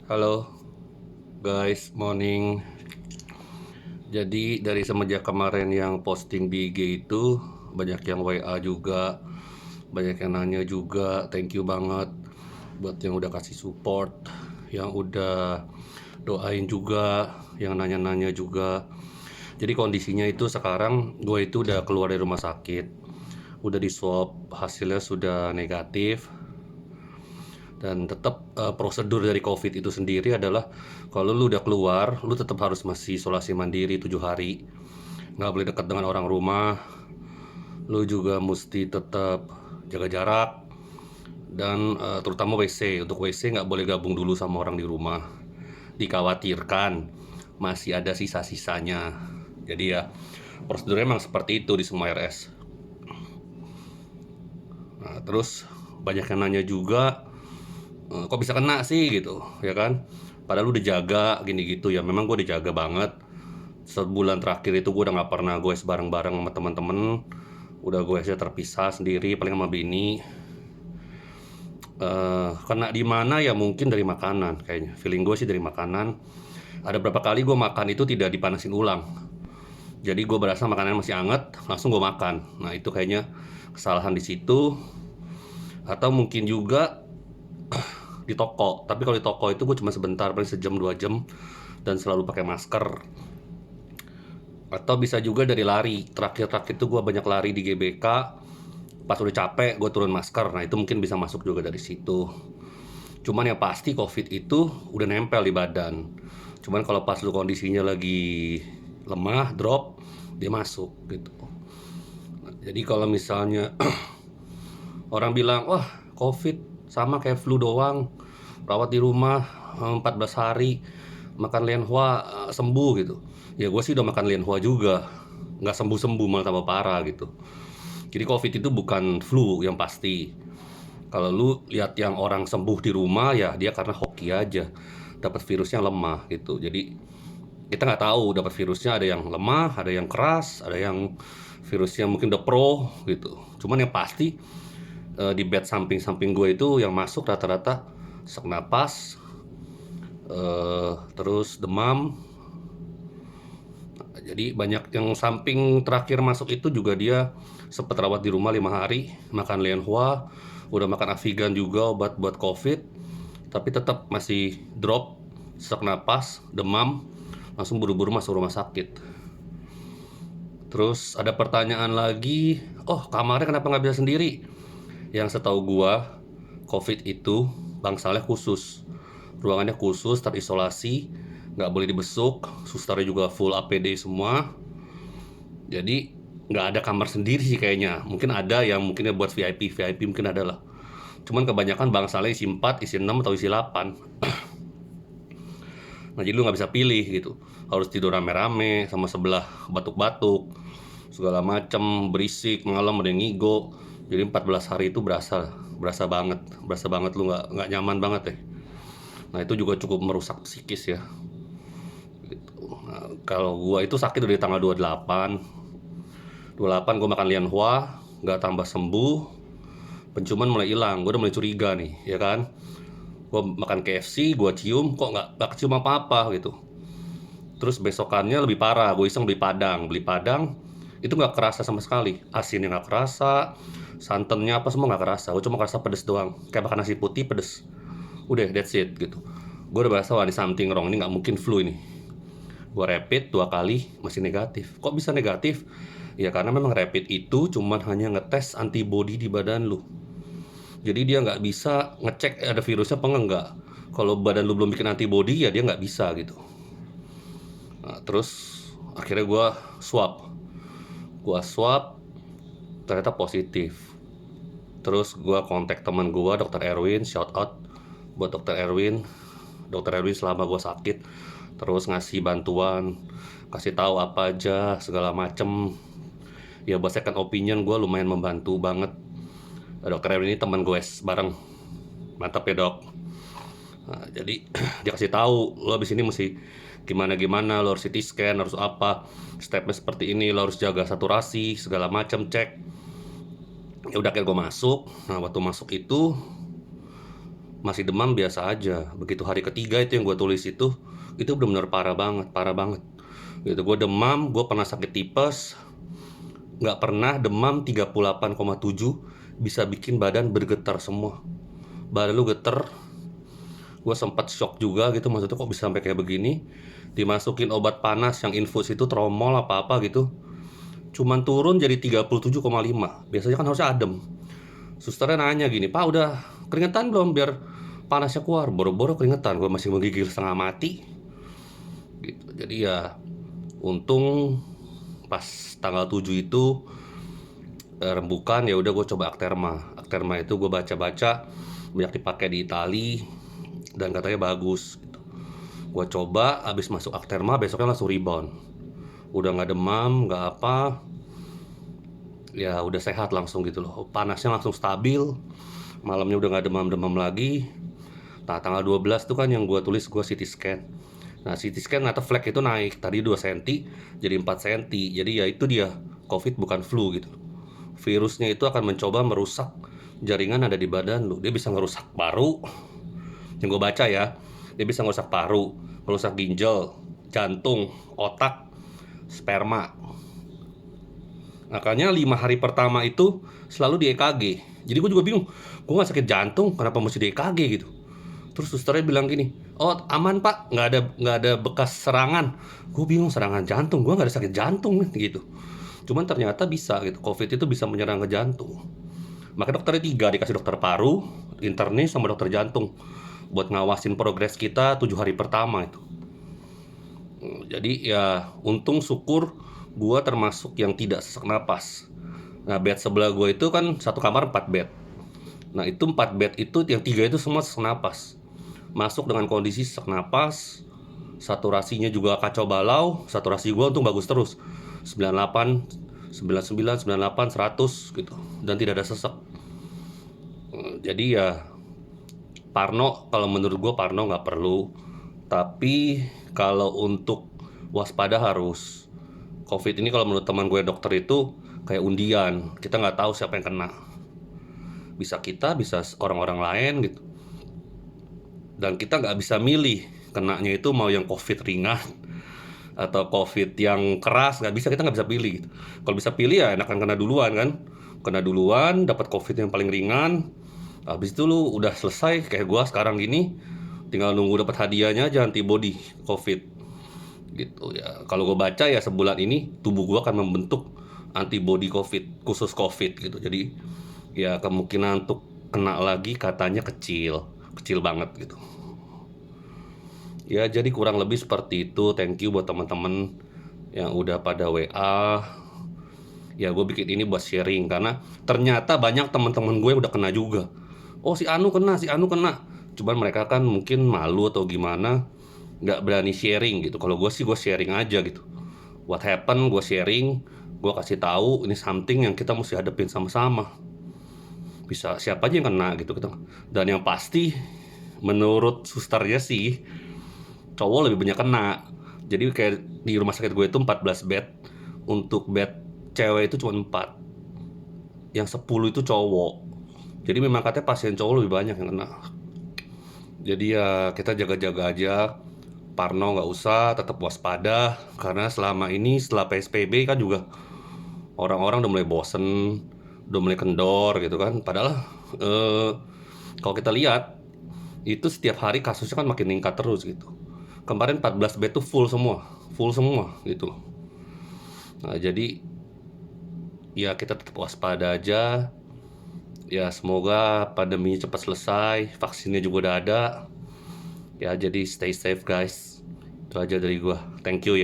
Halo guys, morning. Jadi dari semenjak kemarin yang posting di IG itu banyak yang WA juga, banyak yang nanya juga. Thank you banget buat yang udah kasih support, yang udah doain juga, yang nanya-nanya juga. Jadi kondisinya itu sekarang gue itu udah keluar dari rumah sakit, udah di swab, hasilnya sudah negatif. Dan tetap prosedur dari COVID itu sendiri adalah kalau lu udah keluar, lu tetap harus masih isolasi mandiri 7 hari, nggak boleh dekat dengan orang rumah. Lu juga mesti tetap jaga jarak, dan terutama WC. Untuk WC nggak boleh gabung dulu sama orang di rumah, dikhawatirkan masih ada sisa-sisanya. Jadi ya prosedurnya emang seperti itu di semua RS. Nah, terus banyak yang nanya juga, kok bisa kena sih gitu ya kan, padahal lu udah jaga gini gitu. Ya memang gue udah jaga banget. Sebulan terakhir itu gue udah nggak pernah gue bareng-bareng sama teman-teman, udah gue aja terpisah sendiri paling sama bini. Kena di mana ya, mungkin dari makanan, kayaknya feeling gue sih dari makanan. Ada berapa kali gue makan itu tidak dipanasin ulang, jadi gue berasa makanan masih hangat langsung gue makan. Nah itu kayaknya kesalahan di situ. Atau mungkin juga di toko, tapi kalau di toko itu gue cuma sebentar, paling sejam 2 jam, dan selalu pakai masker. Atau bisa juga dari lari, terakhir-terakhir itu gue banyak lari di GBK, pas udah capek gue turun masker. Nah itu mungkin bisa masuk juga dari situ. Cuman yang pasti COVID itu udah nempel di badan. Cuman kalau pas lu kondisinya lagi lemah, drop, dia masuk gitu. Nah, jadi kalau misalnya orang bilang, wah COVID sama kayak flu doang, rawat di rumah 14 hari, makan lianhua sembuh gitu. Ya gue sih udah makan lianhua juga, nggak sembuh-sembuh, malah tambah parah gitu. Jadi COVID itu bukan flu yang pasti. Kalau lu lihat yang orang sembuh di rumah, ya dia karena hoki aja, dapat virusnya lemah gitu. Jadi kita nggak tahu dapat virusnya, ada yang lemah, ada yang keras, ada yang virusnya mungkin udah pro gitu. Cuman yang pasti di bed samping-samping gue itu yang masuk rata-rata sesak napas, terus demam. Jadi banyak yang samping terakhir masuk itu juga dia sempat rawat di rumah 5 hari, makan lianhua, udah makan Avigan juga obat buat COVID, tapi tetap masih drop, sesak napas, demam, langsung buru-buru masuk rumah sakit. Terus ada pertanyaan lagi, oh kamarnya kenapa nggak bisa sendiri? Yang setahu gua, COVID itu bangsalnya khusus, ruangannya khusus, terisolasi, nggak boleh dibesuk, susternya juga full APD semua. Jadi nggak ada kamar sendiri sih kayaknya. Mungkin ada yang mungkinnya buat VIP, VIP mungkin ada lah. Cuman kebanyakan bangsalnya isi 4, isi 6, atau isi 8. Nah jadi lu nggak bisa pilih gitu, harus tidur rame-rame sama sebelah, batuk-batuk segala macem, berisik malam, ada yang ngigo. Jadi 14 hari itu berasa banget, lu nggak nyaman banget deh. Nah itu juga cukup merusak psikis ya gitu. Nah, kalau gua itu sakit dari tanggal 28 gua makan lianhua, nggak tambah sembuh, penciuman mulai hilang, gua udah mulai curiga nih ya kan. Gua makan KFC, gua cium kok nggak kecium apa-apa gitu. Terus besokannya lebih parah, gue iseng beli padang, itu nggak kerasa sama sekali, asinnya nggak kerasa, santannya apa semua nggak kerasa, gue cuma kerasa pedes doang, kayak makan nasi putih pedes. Udah, that's it gitu. Gue udah berasa, wah ini something wrong, ini nggak mungkin flu ini. Gue rapid 2 kali masih negatif. Kok bisa negatif? Ya karena memang rapid itu cuman hanya ngetes antibody di badan lu, jadi dia nggak bisa ngecek ada virusnya apa enggak. Kalau badan lu belum bikin antibody, ya dia nggak bisa gitu. Nah, terus akhirnya gua swab, ternyata positif. Terus gua kontak teman gua, dokter Erwin, shout out buat dokter Erwin. Dokter Erwin selama gua sakit terus ngasih bantuan, kasih tahu apa aja segala macem. Ya buat second opinion gua lumayan membantu banget. Dokter Erwin ini teman gue bareng, mantap ya dok. Nah, jadi dia kasih tahu, lo abis ini mesti gimana gimana, lo harus CT scan, harus apa, stepnya seperti ini, lo harus jaga saturasi segala macam, cek. Ya udah, kayak gue masuk. Nah waktu masuk itu masih demam biasa aja. Begitu hari ketiga itu yang gue tulis itu benar-benar parah banget gitu. Gue demam, gue pernah sakit tipes, nggak pernah demam 38,7 bisa bikin badan bergetar semua. Badan lu geter. Gue sempat shock juga gitu, maksudnya kok bisa sampai kayak begini. Dimasukin obat panas yang infus itu Tromol apa gitu, cuman turun jadi 37,5. Biasanya kan harusnya adem. Susternya nanya gini, "Pak, udah keringetan belum biar panasnya keluar?" Boro-boro keringetan, gue masih menggigil setengah mati gitu. Jadi ya untung pas tanggal 7 itu rembukan, ya udah gue coba Acterma itu gue baca-baca banyak dipakai di Itali dan katanya bagus gitu. Gue coba, abis masuk Acterma besoknya langsung rebound, udah nggak demam nggak apa, ya udah sehat langsung gitu loh. Panasnya langsung stabil, malamnya udah nggak demam-demam lagi. Nah tanggal 12 tuh kan yang gue tulis gue CT scan. Nah CT scan atau flek itu naik, tadi 2 cm jadi 4 cm. Jadi ya itu dia, COVID bukan flu gitu. Virusnya itu akan mencoba merusak jaringan ada di badan lu. Dia bisa ngerusak paru, yang gue baca ya, dia bisa ngerusak paru, merusak ginjal, jantung, otak, sperma. Makanya 5 hari pertama itu selalu di EKG. Jadi gue juga bingung, gue gak sakit jantung, kenapa mesti di EKG gitu. Terus susternya bilang gini, "Oh aman pak, nggak ada bekas serangan." Gue bingung, serangan jantung, gue nggak ada sakit jantung gitu. Cuman ternyata bisa gitu, COVID itu bisa menyerang ke jantung. Makanya dokternya 3, dikasih dokter paru, internis sama dokter jantung buat ngawasin progres kita 7 hari pertama itu. Jadi ya untung syukur gue termasuk yang tidak sesak napas. Nah bed sebelah gue itu kan satu kamar 4 bed. Nah itu 4 bed itu yang 3 itu semua sesak napas. Masuk dengan kondisi sesak napas, saturasinya juga kacau balau. Saturasi gue untung bagus terus, 98, 99, 98, 100 gitu, dan tidak ada sesak. Jadi ya parno, kalau menurut gue parno nggak perlu. Tapi kalau untuk waspada harus. COVID ini kalau menurut teman gue dokter itu kayak undian, kita nggak tahu siapa yang kena. Bisa kita, bisa orang-orang lain gitu. Dan kita nggak bisa milih kenanya itu mau yang COVID ringan atau COVID yang keras, nggak bisa, kita nggak bisa pilih gitu. Kalau bisa pilih ya enakan kena duluan kan, kena duluan dapat COVID yang paling ringan, habis itu lu udah selesai kayak gua sekarang gini, tinggal nunggu dapat hadiahnya aja, antibody COVID gitu ya. Kalau gue baca ya sebulan ini tubuh gua akan membentuk antibody COVID khusus COVID gitu. Jadi ya kemungkinan untuk kena lagi katanya kecil banget gitu. Ya jadi kurang lebih seperti itu. Thank you buat teman-teman yang udah pada WA. Ya gue bikin ini buat sharing karena ternyata banyak teman-teman gue udah kena juga. Oh si Anu kena, si Anu kena. Cuman mereka kan mungkin malu atau gimana, nggak berani sharing gitu. Kalau gue sih gue sharing aja gitu. What happen gue sharing, gue kasih tahu ini something yang kita mesti hadapin sama-sama. Bisa siapa aja yang kena gitu. Dan yang pasti menurut susternya sih cowok lebih banyak kena. Jadi kayak di rumah sakit gue itu 14 bed, untuk bed cewek itu cuma 4, yang 10 itu cowok. Jadi memang katanya pasien cowok lebih banyak yang kena. Jadi ya kita jaga-jaga aja, parno nggak usah, tetap waspada. Karena selama ini setelah PSBB kan juga orang-orang udah mulai bosen, udah mulai kendor gitu kan. Padahal kalau kita lihat itu setiap hari kasusnya kan makin meningkat terus gitu. Kemarin 14 bed tuh full semua gitu. Nah jadi ya kita tetap waspada aja. Ya semoga pandemi cepat selesai, vaksinnya juga udah ada. Ya jadi stay safe guys. Itu aja dari gua. Thank you ya.